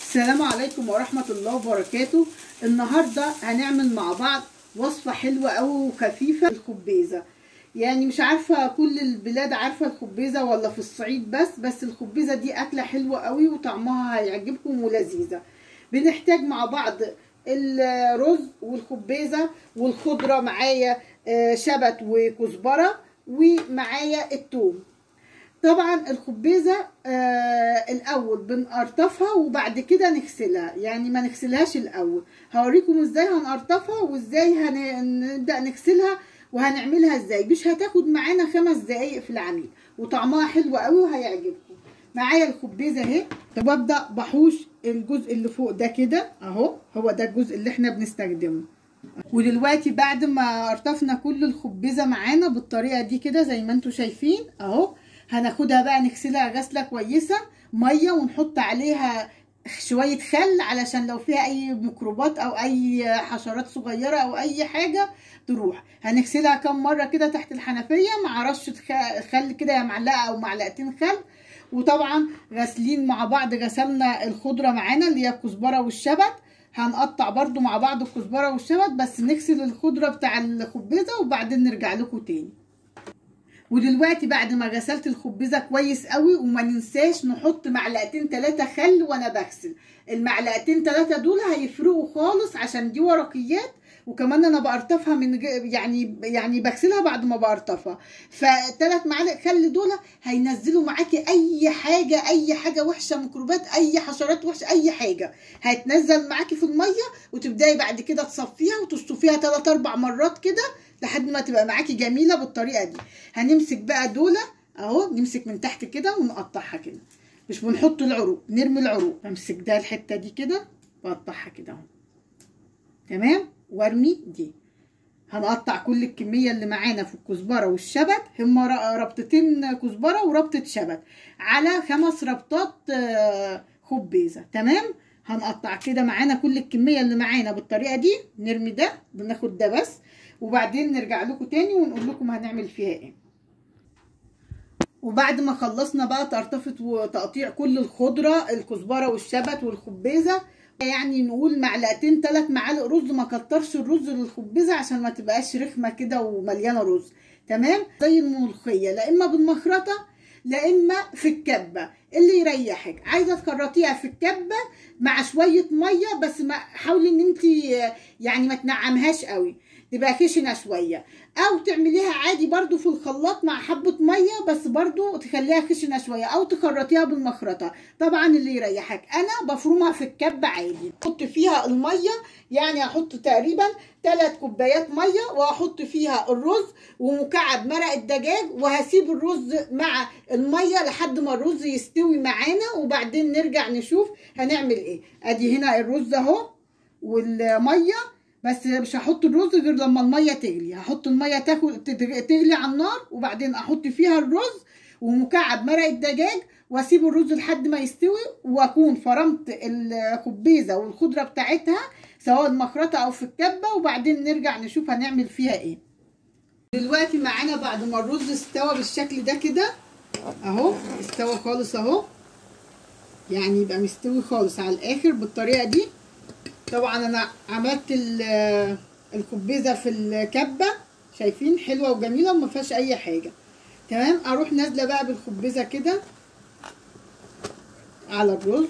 السلام عليكم ورحمة الله وبركاته. النهاردة هنعمل مع بعض وصفة حلوة أو خفيفة، الخبيزة. يعني مش عارفة كل البلاد عارفة الخبيزة ولا في الصعيد بس الخبيزة دي أكلة حلوة قوي وطعمها هيعجبكم ولذيذة. بنحتاج مع بعض الرز والخبيزة والخضرة، معايا شبت وكزبرة، ومعايا الثوم. طبعا الخبيزه الاول بنقرطفها وبعد كده نغسلها، يعني ما نغسلهاش الاول. هوريكم ازاي هنقرطفها وازاي هنبدا نغسلها وهنعملها ازاي. مش هتاخد معانا 5 دقايق في العميل، وطعمها حلو قوي وهيعجبكم. معايا الخبيزه اهي. طب ابدا بحوش الجزء اللي فوق ده كده اهو، هو ده الجزء اللي احنا بنستخدمه. ودلوقتي بعد ما قرطفنا كل الخبيزه معانا بالطريقه دي كده زي ما انتم شايفين اهو، هناخدها بقى نغسلها غسله كويسه ميه، ونحط عليها شويه خل علشان لو فيها اي ميكروبات او اي حشرات صغيره او اي حاجه تروح. هنغسلها كام مره كده تحت الحنفيه مع رشه خل كده، يا معلقه او معلقتين خل. وطبعا غاسلين مع بعض، غسلنا الخضره معانا اللي هي الكزبره والشبت. هنقطع برضو مع بعض الكزبره والشبت، بس نغسل الخضره بتاع الخبيزه وبعدين نرجع لكم تاني. ودلوقتي بعد ما غسلت الخبيزه كويس قوي، وما ننساش نحط معلقتين 3 خل وانا بغسل. المعلقتين 3 دول هيفرقوا خالص عشان دي ورقيات، وكمان انا بقرطفها من يعني بغسلها بعد ما بقرطفها. ف3 معالق خل دول هينزلوا معاكي اي حاجه وحشه، ميكروبات، اي حشرات وحشه، اي حاجه هتنزل معاكي في الميه. وتبداي بعد كده تصفيها وتشطفيها 3 4 مرات كده لحد ما تبقى معاكي جميله بالطريقه دي. هنمسك بقى دول اهو، نمسك من تحت كده ونقطعها كده، مش بنحط العروق، نرمي العروق. امسك ده الحته دي كده واقطعها كده اهو، تمام، وارمي دي. هنقطع كل الكميه اللي معانا في الكزبره والشبت، هما ربطتين كزبره وربطه شبت على 5 ربطات خبيزه، تمام. هنقطع كده معانا كل الكميه اللي معانا بالطريقه دي، نرمي ده، بناخد ده بس، وبعدين نرجع لكم تاني ونقول لكم هنعمل فيها ايه. وبعد ما خلصنا بقى تقطيف وتقطيع كل الخضره، الكزبره والشبت والخبيزه، يعني نقول معلقتين 3 معالق رز. ما كترش الرز للخبيزه عشان ما تبقاش رخمه كده ومليانه رز، تمام. زي الملوخيه، لا اما بالمخرطه لا اما في الكبه، اللي يريحك. عايزه تخرطيها في الكبه مع شويه ميه بس، ما حاولي ان انت يعني ما تنعمهاش قوي، تبقى خشنه شويه. او تعمليها عادي برضو في الخلاط مع حبه ميه بس برضو تخليها خشنه شويه، او تخرطيها بالمخرطه، طبعا اللي يريحك. انا بفرمها في الكبه عادي، احط فيها الميه، يعني احط تقريبا 3 كوبايات ميه، واحط فيها الرز ومكعب مرق الدجاج، وهسيب الرز مع الميه لحد ما الرز يستوي معانا، وبعدين نرجع نشوف هنعمل ايه. ادي هنا الرز اهو والميه، بس مش هحط الرز غير لما الميه تغلي. هحط الميه تغلي على النار، وبعدين احط فيها الرز ومكعب مرق الدجاج، واسيب الرز لحد ما يستوي، واكون فرمت الخبيزه والخضره بتاعتها سواء المخرطه او في الكبه، وبعدين نرجع نشوف هنعمل فيها ايه. دلوقتي معانا بعد ما الرز استوى بالشكل ده كده اهو، استوى خالص اهو، يعني يبقى مستوي خالص على الاخر بالطريقه دي. طبعا انا عملت الخبيزه في الكبه، شايفين حلوه وجميله وما فيهاش اي حاجه، تمام. اروح نازله بقى بالخبيزه كده على الرز،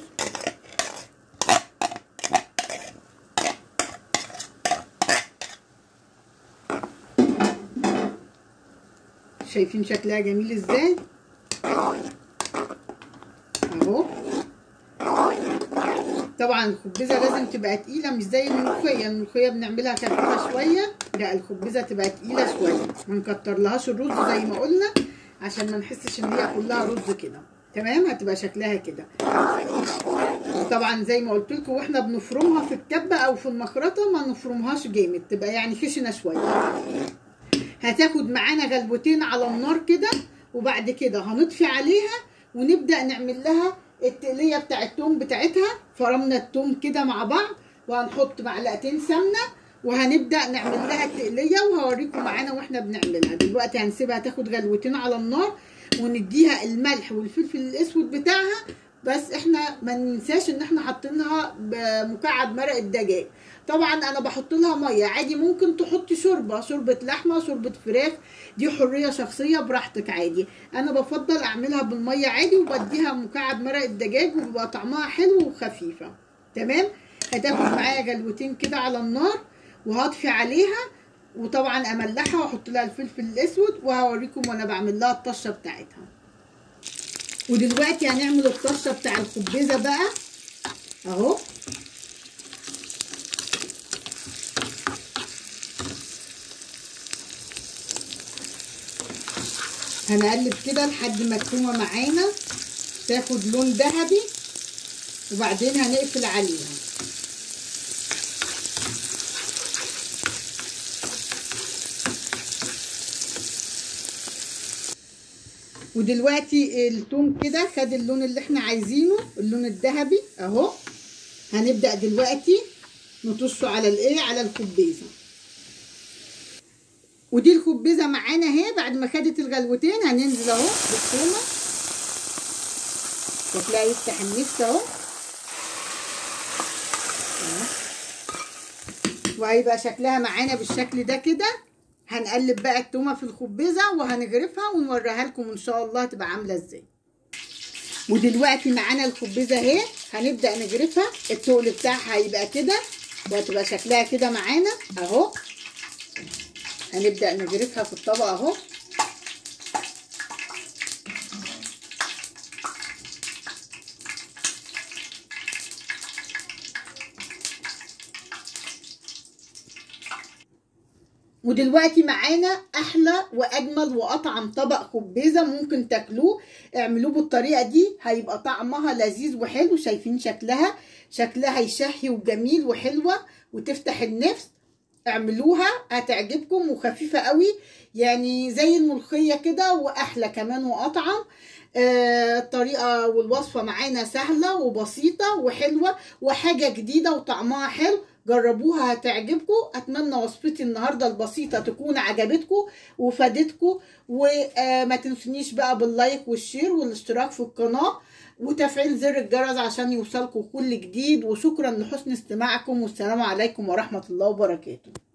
شايفين شكلها جميل ازاي اهو. طبعا الخبيزه لازم تبقى تقيله، مش زي الملوخيه. الملوخيه بنعملها خفيفه شويه، لا الخبيزه تبقى تقيله شويه، ما نكترلهاش الرز زي ما قلنا عشان ما نحسش ان هي كلها رز كده، تمام. هتبقى شكلها كده. طبعا زي ما قلت لكم، واحنا بنفرمها في الكبه او في المخرطه ما نفرمهاش جامد، تبقى يعني خشنه شويه. هتاخد معانا غلوتين على النار كده، وبعد كده هنطفي عليها ونبدا نعمل لها التقليه بتاع التوم بتاعتها. فرمنا التوم كده مع بعض، وهنحط معلقتين سمنه، وهنبدا نعمل لها التقليه، وهوريكم معانا واحنا بنعملها. دلوقتي هنسيبها تاخد غلوتين على النار، ونديها الملح والفلفل الاسود بتاعها، بس احنا ما ننساش ان احنا حاطينها بمكعب مرق الدجاج. طبعا انا بحط لها ميه عادي، ممكن تحطي شوربه لحمه، شوربه فراخ، دي حريه شخصيه براحتك عادي. انا بفضل اعملها بالميه عادي وبديها مكعب مرق الدجاج وبيبقى طعمها حلو وخفيفه. تمام. هتاخد معايا جلوتين كده على النار وهطفي عليها، وطبعا املحها واحط لها الفلفل الاسود، وهوريكم وانا بعمل لها الطشه بتاعتها. ودلوقتي هنعمل الطشه بتاع الخبيزه بقى اهو. هنقلب كده لحد ما التومه معانا تاخد لون ذهبي، وبعدين هنقفل عليها. ودلوقتي التوم كده خد اللون اللي احنا عايزينه، اللون الذهبي اهو. هنبدأ دلوقتي نطشه على الايه، على الخبيزه. ودي الخبيزه معانا اهي بعد ما خدت الغلوتين. هننزل اهو بالثومه، شكلها يفتح النفس اهو. وهيبقى شكلها معانا بالشكل ده كده. هنقلب بقى التومه في الخبيزه وهنغرفها ونوريها لكم ان شاء الله هتبقى عامله ازاي. ودلوقتي معانا الخبيزه اهي، هنبدا نغرفها. التقل بتاعها هيبقى كده وهتبقى شكلها كده معانا اهو. هنبدا نغرفها في الطبق اهو. ودلوقتي معانا احلى واجمل واطعم طبق خبيزه ممكن تاكلوه. اعملوه بالطريقه دي هيبقى طعمها لذيذ وحلو. شايفين شكلها يشهي وجميل وحلوه وتفتح النفس. اعملوها هتعجبكم وخفيفه قوي، يعني زي الملوخيه كده واحلى كمان واطعم. الطريقه والوصفه معانا سهله وبسيطه وحلوه وحاجه جديده وطعمها حلو. جربوها هتعجبكم. اتمنى وصفتي النهارده البسيطه تكون عجبتكم وفادتكم. وما تنسونيش بقى باللايك والشير والاشتراك في القناه وتفعيل زر الجرس عشان يوصلكم كل جديد. وشكرا لحسن استماعكم، والسلام عليكم ورحمه الله وبركاته.